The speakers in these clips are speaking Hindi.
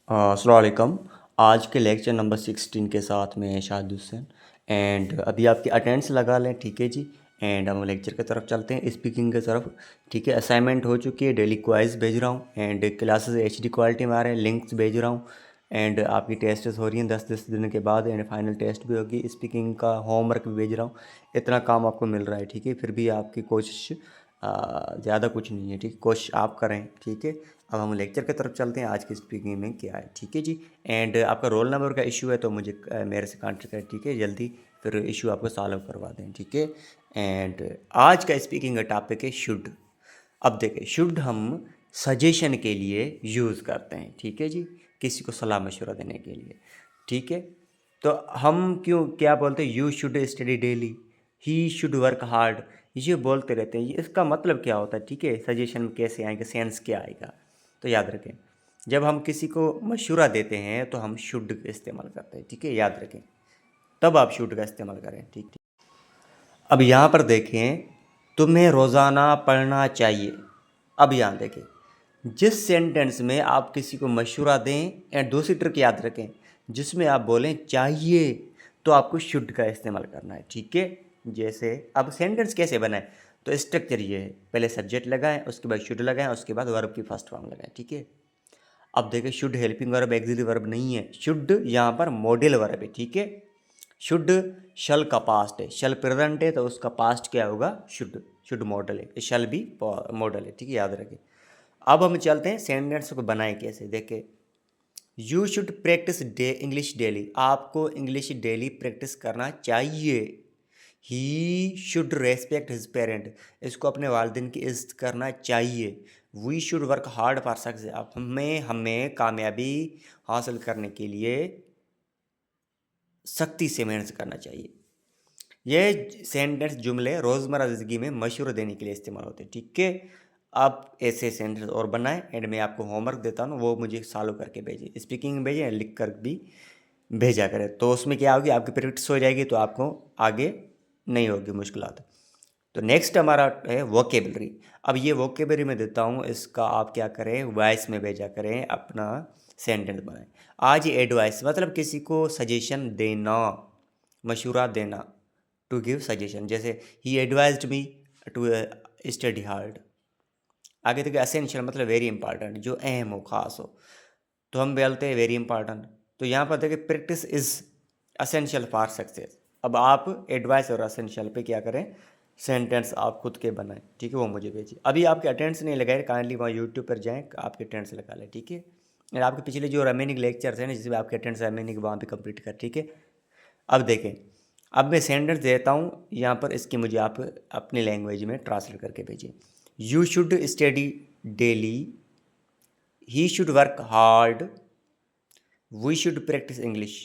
अस्सलाम वालेकुम। आज के लेक्चर नंबर 16 के साथ में शाहिद हुसैन एंड अभी आपकी अटेंडेंस लगा लें, ठीक है जी। एंड हम लेक्चर की तरफ चलते हैं, स्पीकिंग की तरफ, ठीक है। असाइनमेंट हो चुकी है, डेली क्वाइज भेज रहा हूँ एंड क्लासेस HD क्वालिटी में आ रहे हैं, लिंक्स भेज रहा हूँ एंड आपकी टेस्ट्स हो रही हैं 10-10 दिन के बाद एंड फाइनल टेस्ट भी होगी। स्पीकिंग का होमवर्क भी भेज रहा हूँ, इतना काम आपको मिल रहा है, ठीक है। फिर भी आपकी कोशिश ज़्यादा कुछ नहीं है, ठीक, कोशिश आप करें, ठीक है। अब हम लेक्चर की तरफ चलते हैं, आज की स्पीकिंग में क्या है, ठीक है जी। एंड आपका रोल नंबर का इशू है तो मुझे मेरे से कॉन्टेक्ट करें, ठीक है, जल्दी फिर इशू आपको सॉल्व करवा दें, ठीक है। एंड आज का स्पीकिंग का टॉपिक है शुड। अब देखिए, शुड हम सजेशन के लिए यूज़ करते हैं, ठीक है जी, किसी को सलाह मशवरा देने के लिए, ठीक है। तो हम क्यों क्या बोलते हैं, you should study daily, he should work hard, ये बोलते रहते हैं, ये इसका मतलब क्या होता है, ठीक है। सजेशन में कैसे आएगा, सेंस क्या आएगा, तो याद रखें, जब हम किसी को मशवरा देते हैं तो हम शुड का इस्तेमाल करते हैं, ठीक है, याद रखें, तब आप शुड का इस्तेमाल करें, ठीक ठीक। अब यहाँ पर देखें, तुम्हें रोज़ाना पढ़ना चाहिए। अब यहाँ देखें, जिस सेंटेंस में आप किसी को मशवरा दें, एंड दूसरी ट्रिक याद रखें, जिसमें आप बोलें चाहिए तो आपको शुड का इस्तेमाल करना है, ठीक है। जैसे अब सेंटेंस कैसे बनाएं, तो स्ट्रक्चर ये है, पहले सब्जेक्ट लगाएं, उसके बाद शुड लगाएं, उसके बाद वर्ब की फर्स्ट फॉर्म लगाएं, ठीक है। अब देखिए, should helping verb axillary verb नहीं है, शुड यहाँ पर मॉडल वर्ब है, ठीक है। शुड शल का पास्ट है, शल प्रेजेंट है तो उसका पास्ट क्या होगा, शुड, शुड मॉडल है, शल भी मॉडल है, ठीक है, याद रखें। अब हम चलते हैं सेंटेंस को बनाए कैसे, देखें। You should practise the English daily, आपको इंग्लिश डेली प्रैक्टिस करना चाहिए। He should respect his parent, इसको अपने वालिदैन की इज्जत करना चाहिए। We should work hard for success, अब हमें हमें कामयाबी हासिल करने के लिए सख्ती से मेहनत करना चाहिए। ये सेंटेंस जुमले रोज़मर्रा ज़िंदगी में मशवरा देने के लिए इस्तेमाल होते हैं, ठीक है। आप ऐसे सेंटेंस और बनाएं एंड मैं आपको होमवर्क देता हूँ, वो मुझे सॉल्व करके भेजिए, स्पीकिंग में भेजें, लिख कर भी भेजा करें, तो उसमें क्या होगी, आपकी प्रैक्टिस हो जाएगी, तो आपको आगे नहीं होगी मुश्किलात। तो नेक्स्ट हमारा है वोकेबलरी। अब ये वोकेबलरी में देता हूँ, इसका आप क्या करें, वॉइस में भेजा करें, अपना सेंटेंस बनाएं। आज ये एडवाइस मतलब किसी को सजेशन देना, मशवरा देना, टू गिव सजेशन, जैसे ही advised me to study hard. आगे तक एसेंशियल मतलब वेरी इंपॉर्टेंट, जो अहम हो, खास हो, तो हम बोलते हैं वेरी इंपॉर्टेंट। तो यहाँ पर देखिए, practice is essential for success. अब आप एडवाइस और असेंशियल पे क्या करें, सेंटेंस आप खुद के बनाएं, ठीक है, वो मुझे भेजिए। अभी आपके अटेंडेंस नहीं लगाए, काइंडली वहाँ यूट्यूब पर जाएँ, आपके अटेंडेंस लगा लें, ठीक है। और आपके पिछले जो रिमेनिंग लेक्चर्स हैं ना, जिसमें आपके अटेंडेंस रिमेनिंग, वहाँ पे कंप्लीट कर, ठीक है। अब देखें, अब मैं सेंटेंस देता हूँ यहाँ पर, इसकी मुझे आप अपनी लैंग्वेज में ट्रांसलेट करके भेजिए। You should study daily, he should work hard, we should practise English.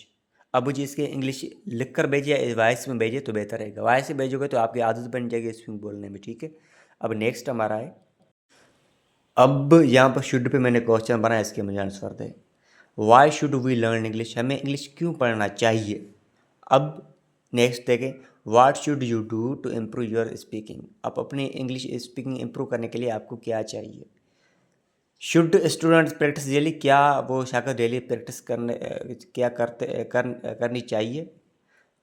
अब मुझे इसके इंग्लिश लिख कर भेजिए, वॉइस में भेजिए तो बेहतर रहेगा, वॉइस से भेजोगे तो आपकी आदत बन जाएगी स्पीकिंग बोलने में, ठीक है। अब नेक्स्ट हमारा है, अब यहाँ पर शुड पे मैंने क्वेश्चन बनाया, इसके मुझे आंसर दे। Why should we learn English, हमें इंग्लिश क्यों पढ़ना चाहिए। अब नेक्स्ट देखें, what should you do to improve your speaking, अब अपनी इंग्लिश स्पीकिंग इम्प्रूव करने के लिए आपको क्या चाहिए। शुड स्टूडेंट्स प्रैक्टिस डेली, क्या वो शायद डेली प्रैक्टिस करने क्या करनी चाहिए।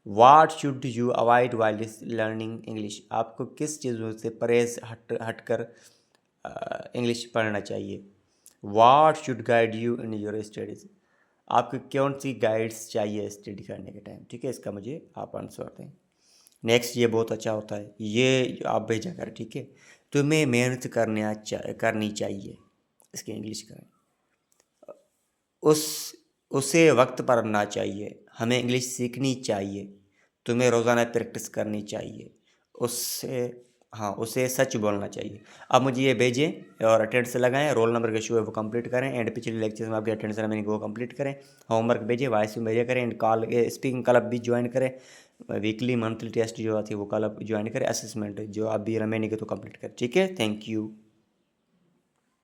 वाट should you avoid while learning English, आपको किस चीज़ों से परहेज हट कर इंग्लिश पढ़ना चाहिए। What should guide you in your studies, आपको कौन सी गाइड्स चाहिए स्टडी करने के टाइम, ठीक है, इसका मुझे आप आंसर दें। नेक्स्ट ये बहुत अच्छा होता है, ये आप भेजा कर, ठीक है। तुम्हें मेहनत करनी चाहिए, इसकी इंग्लिश करें। उस उसे वक्त पर पढ़ना चाहिए, हमें इंग्लिश सीखनी चाहिए, तुम्हें रोज़ाना प्रैक्टिस करनी चाहिए, उससे, हाँ, उसे सच बोलना चाहिए। अब मुझे ये भेजें और अटेंडेंस लगाएं, रोल नंबर का शो है वो कंप्लीट करें, एंड पिछले लेक्चर्स में आपके अटेंडेंस मैंने वो कंप्लीट करें, होमवर्क भेजें, वॉइस में भेजा करें, एंड कॉल स्पीकिंग क्लब भी ज्वाइन करें, वीकली मंथली टेस्ट जो आती है वो क्लब ज्वाइन करें, असेसमेंट जो आप भी रिमेनिंग है तो कंप्लीट करें, ठीक है। Thank you.